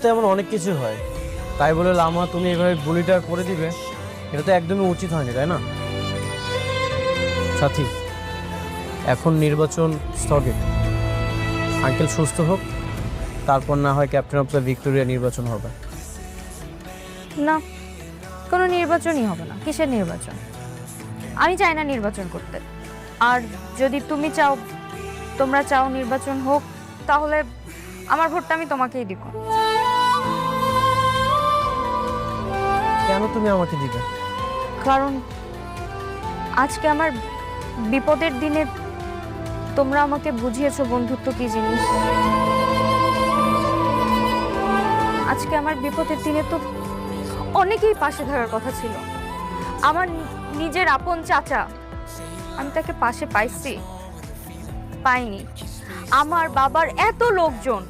এমন অনেক কিছু হয়, তাই বলে লামা তুমি এভাবে গুলিটা করে দিবে, এটা তো একদমই উচিত হয়নি, তাই না? সাথী, এখন নির্বাচন স্থগিত। আঙ্কেল সুস্থ হোক, তারপর না হয় ক্যাপ্টেন অফ দ্য ভিক্টোরিয়া নির্বাচন হবে। না, কোনো নির্বাচনই হবে না। কিসের নির্বাচন? আমি চাই না নির্বাচন করতে। আর যদি তুমি চাও, তোমরা চাও নির্বাচন হোক, তাহলে আমার ভোটটা আমি তোমাকেই দিব। কেন তুমি আমাকে দিবে? কারণ আজকে আমার বিপদের দিনে তোমরা আমাকে বুঝিয়েছো বন্ধুত্ব কি জিনিস। আজকে আমার বিপদের দিনে তো অনেকেই পাশে থাকার কথা ছিল। আমার নিজের আপন চাচা, আমি তাকে পাশে পাইছি? পাইনি। আমার বাবার এত লোকজন,